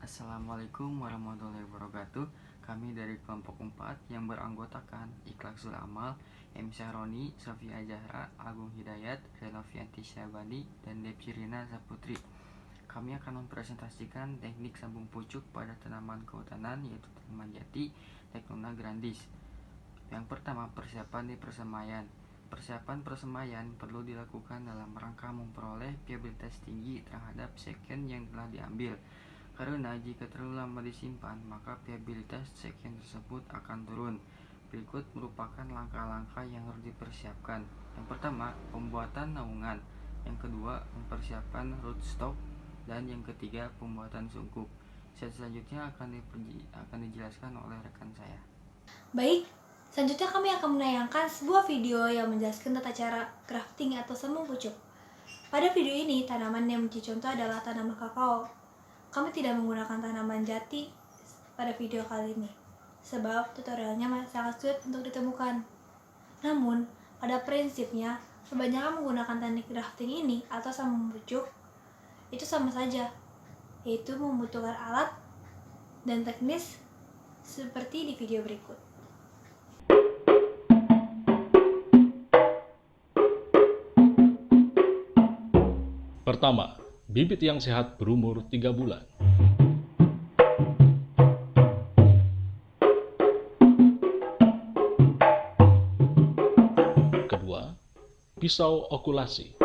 Assalamualaikum warahmatullahi wabarakatuh. Kami dari kelompok 4 yang beranggotakan Ikhlasul Amal, M. Syahroni, Sofia Zahra, Agung Hidayat, Renovianti Syabani, dan Depsirina Saputri. Kami akan mempresentasikan teknik sambung pucuk pada tanaman kehutanan, yaitu tanaman jati, Tectona grandis. Yang pertama, persiapan di persemaian. Persiapan persemaian perlu dilakukan dalam rangka memperoleh viabilitas tinggi terhadap seken yang telah diambil. Karena jika terlalu lama disimpan, maka viabilitas seken tersebut akan turun. Berikut merupakan langkah-langkah yang harus dipersiapkan. Yang pertama, pembuatan naungan. Yang kedua, mempersiapkan rootstock. Dan yang ketiga, pembuatan sungkup. Selanjutnya akan dijelaskan oleh rekan saya. Baik, selanjutnya kami akan menayangkan sebuah video yang menjelaskan tata cara grafting atau sambung pucuk. Pada video ini, tanaman yang menjadi contoh adalah tanaman kakao. Kami tidak menggunakan tanaman jati pada video kali ini, sebab tutorialnya sangat sulit untuk ditemukan. Namun, pada prinsipnya, kebanyakan menggunakan teknik grafting ini atau sambung pucuk itu sama saja, yaitu membutuhkan alat dan teknis seperti di video berikut. Pertama, bibit yang sehat berumur 3 bulan. Kedua, pisau okulasi.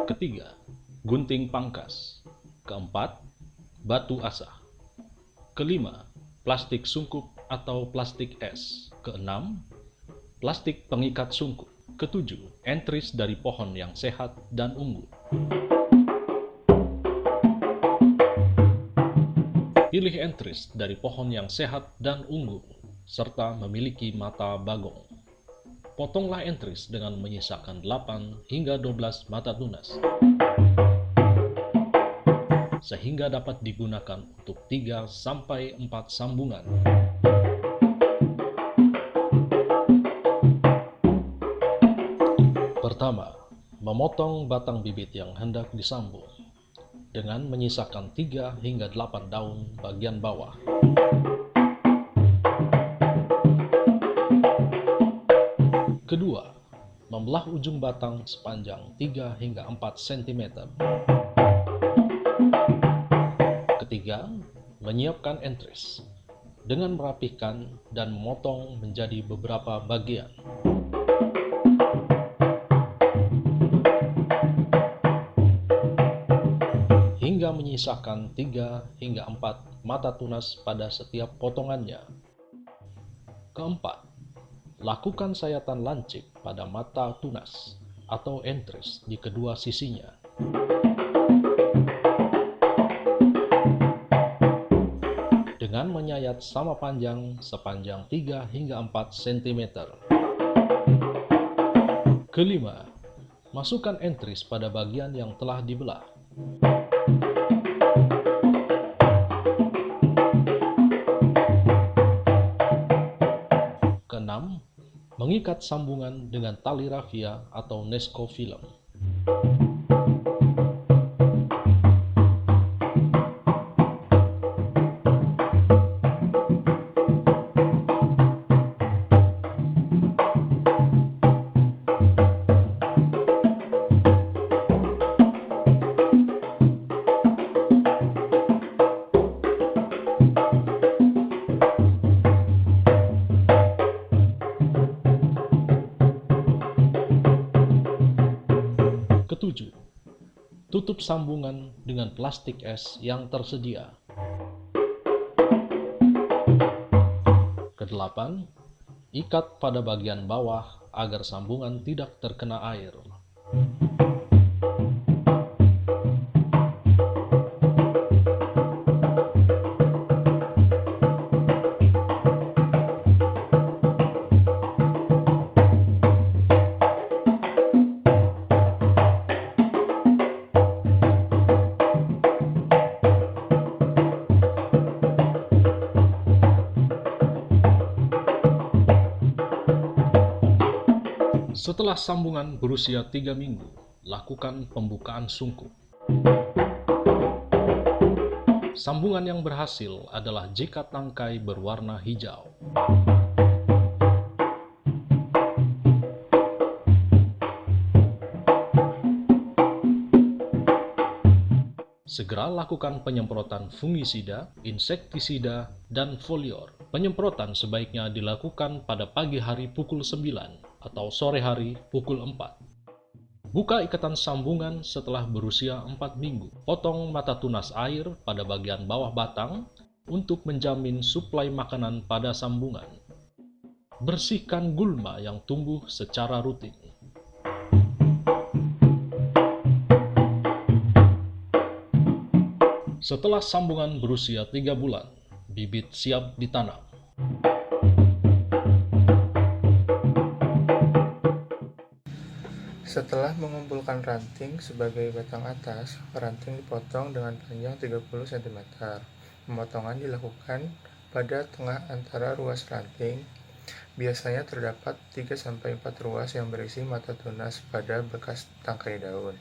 Ketiga, gunting pangkas. Keempat, batu asah. Kelima, plastik sungkup atau plastik es. Keenam, plastik pengikat sungkup. Ketujuh, entris dari pohon yang sehat dan unggul. Pilih entris dari pohon yang sehat dan unggul, serta memiliki mata bagong. Potonglah entris dengan menyisakan 8 hingga 12 mata tunas, sehingga dapat digunakan untuk 3-4 sambungan. Pertama, memotong batang bibit yang hendak disambung dengan menyisakan 3 hingga 8 daun bagian bawah. Kedua, membelah ujung batang sepanjang 3 hingga 4 cm. Ketiga, menyiapkan entris dengan merapihkan dan memotong menjadi beberapa bagian. Hingga menyisakan 3 hingga 4 mata tunas pada setiap potongannya. Keempat, lakukan sayatan lancip pada mata tunas atau entris di kedua sisinya. Dengan menyayat sama panjang sepanjang 3 hingga 4 cm. Kelima, masukkan entris pada bagian yang telah dibelah. Keenam, mengikat sambungan dengan tali rafia atau Nesco film. Ketujuh, tutup sambungan dengan plastik es yang tersedia. Kedelapan, ikat pada bagian bawah agar sambungan tidak terkena air. Setelah sambungan berusia 3 minggu, lakukan pembukaan sungkup. Sambungan yang berhasil adalah jika tangkai berwarna hijau. Segera lakukan penyemprotan fungisida, insektisida, dan foliar. Penyemprotan sebaiknya dilakukan pada pagi hari pukul 9 atau sore hari pukul 4. Buka ikatan sambungan setelah berusia 4 minggu. Potong mata tunas air pada bagian bawah batang untuk menjamin suplai makanan pada sambungan. Bersihkan gulma yang tumbuh secara rutin. Setelah sambungan berusia 3 bulan, bibit siap ditanam. Setelah mengumpulkan ranting sebagai batang atas, ranting dipotong dengan panjang 30 cm. Pemotongan dilakukan pada tengah antara ruas ranting. Biasanya terdapat 3-4 ruas yang berisi mata tunas pada bekas tangkai daun.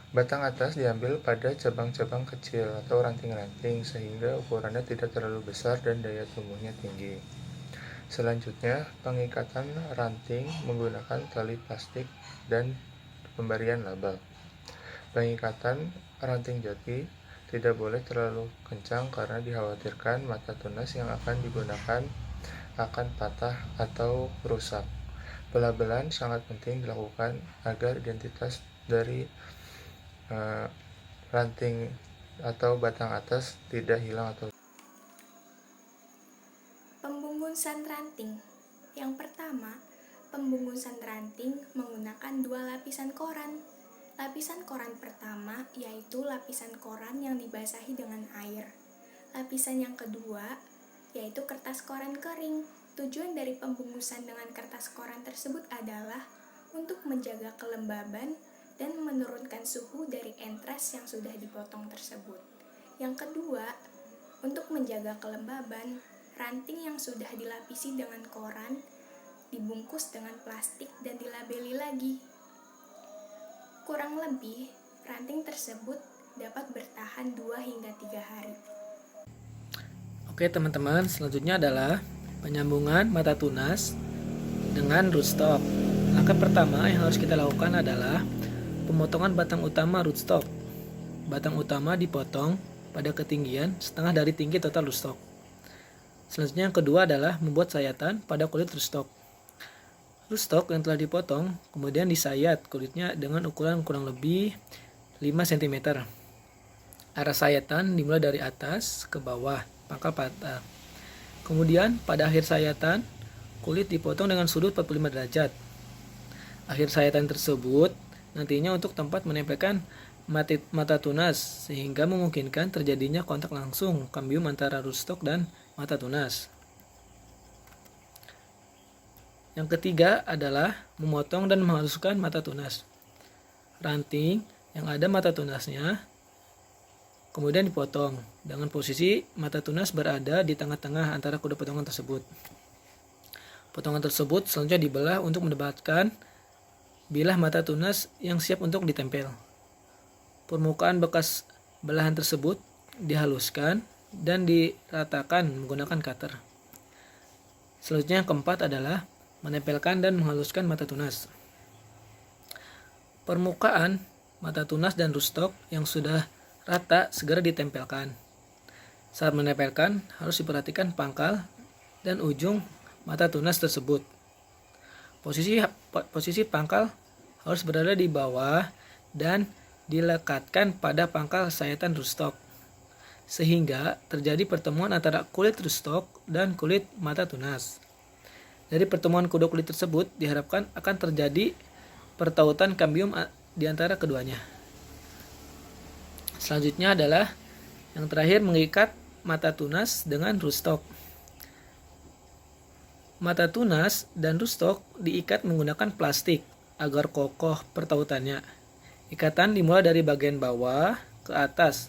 Batang atas diambil pada cabang-cabang kecil atau ranting-ranting sehingga ukurannya tidak terlalu besar dan daya tumbuhnya tinggi. Selanjutnya, pengikatan ranting menggunakan tali plastik dan pemberian label. Pengikatan ranting jati tidak boleh terlalu kencang karena dikhawatirkan mata tunas yang akan digunakan akan patah atau rusak. Pelabelan sangat penting dilakukan agar identitas dari ranting atau batang atas tidak hilang atau Pembungkusan ranting. Yang pertama, pembungkusan ranting menggunakan 2 lapisan koran. Lapisan koran pertama yaitu lapisan koran yang dibasahi dengan air. Lapisan yang kedua yaitu kertas koran kering. Tujuan dari pembungkusan dengan kertas koran tersebut adalah untuk menjaga kelembaban dan menurunkan suhu dari entras yang sudah dipotong tersebut. Yang kedua, untuk menjaga kelembaban, ranting yang sudah dilapisi dengan koran dibungkus dengan plastik dan dilabeli lagi. Kurang lebih, ranting tersebut dapat bertahan 2 hingga 3 hari. Oke teman-teman, selanjutnya adalah penyambungan mata tunas dengan rootstock. Langkah pertama yang harus kita lakukan adalah pemotongan batang utama rootstock. Batang utama dipotong pada ketinggian setengah dari tinggi total rootstock. Selanjutnya yang kedua adalah membuat sayatan pada kulit rootstock. Rootstock yang telah dipotong kemudian disayat kulitnya dengan ukuran kurang lebih 5 cm. Arah sayatan dimulai dari atas ke bawah, pangkal patah. Kemudian pada akhir sayatan, kulit dipotong dengan sudut 45 derajat. Akhir sayatan tersebut nantinya untuk tempat menempelkan mata tunas sehingga memungkinkan terjadinya kontak langsung kambium antara rootstock dan mata tunas. Yang ketiga adalah memotong dan menghaluskan mata tunas. Ranting yang ada mata tunasnya kemudian dipotong dengan posisi mata tunas berada di tengah-tengah antara kedua potongan tersebut. Potongan tersebut selanjutnya dibelah untuk mendapatkan bilah mata tunas yang siap untuk ditempel. Permukaan bekas belahan tersebut dihaluskan dan diratakan menggunakan cutter. Selanjutnya yang keempat adalah menempelkan dan menghaluskan mata tunas. Permukaan mata tunas dan rootstock yang sudah rata segera ditempelkan. Saat menempelkan harus diperhatikan pangkal dan ujung mata tunas tersebut. Posisi pangkal harus berada di bawah dan dilekatkan pada pangkal sayatan rootstock sehingga terjadi pertemuan antara kulit rootstock dan kulit mata tunas. Dari pertemuan kedua kulit tersebut diharapkan akan terjadi pertautan kambium di antara keduanya. Selanjutnya adalah yang terakhir mengikat mata tunas dengan rootstock. Mata tunas dan rootstock diikat menggunakan plastik agar kokoh pertautannya. Ikatan dimulai dari bagian bawah ke atas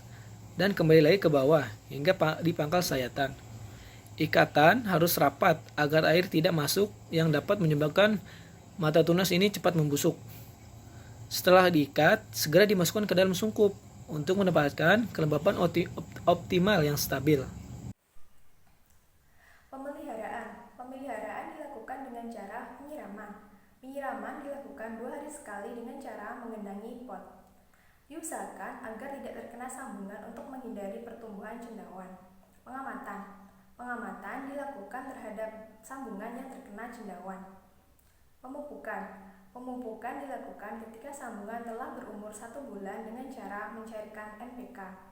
dan kembali lagi ke bawah hingga di pangkal sayatan. Ikatan harus rapat agar air tidak masuk yang dapat menyebabkan mata tunas ini cepat membusuk. Setelah diikat, segera dimasukkan ke dalam sungkup untuk mendapatkan kelembapan optimal yang stabil. Pemeliharaan dilakukan dengan cara penyiraman. Penyiraman dilakukan 2 hari sekali dengan cara mengendangi pot. Diusahakan agar tidak terkena sambungan untuk menghindari pertumbuhan cendawan. Pengamatan dilakukan terhadap sambungan yang terkena cendawan. Pemupukan dilakukan ketika sambungan telah berumur 1 bulan dengan cara mencairkan NPK.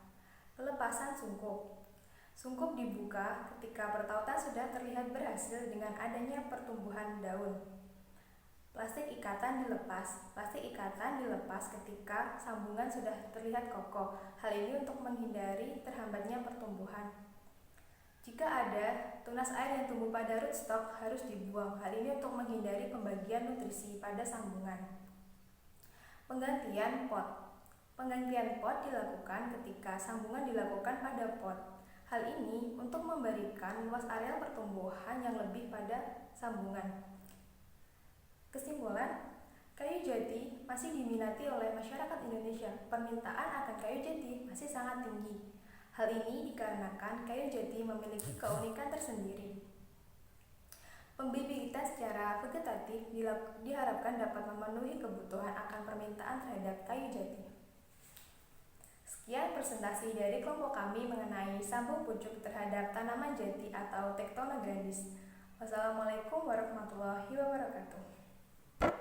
Pelepasan sungkup. Sungkup dibuka ketika pertautan sudah terlihat berhasil dengan adanya pertumbuhan daun. Plastik ikatan dilepas. Plastik ikatan dilepas ketika sambungan sudah terlihat kokoh. Hal ini untuk menghindari terhambatnya pertumbuhan. Jika ada tunas air yang tumbuh pada rootstock harus dibuang. Hal ini untuk menghindari pembagian nutrisi pada sambungan. Penggantian pot. Penggantian pot dilakukan ketika sambungan dilakukan pada pot. Hal ini untuk memberikan luas area pertumbuhan yang lebih pada sambungan. Kesimpulan, kayu jati masih diminati oleh masyarakat Indonesia. Permintaan akan kayu jati masih sangat tinggi. Hal ini dikarenakan kayu jati memiliki keunikan tersendiri. Pembibitan secara vegetatif diharapkan dapat memenuhi kebutuhan akan permintaan terhadap kayu jati. Sekian presentasi dari kelompok kami mengenai sambung pucuk terhadap tanaman jati atau Tectona grandis. Wassalamualaikum warahmatullahi wabarakatuh.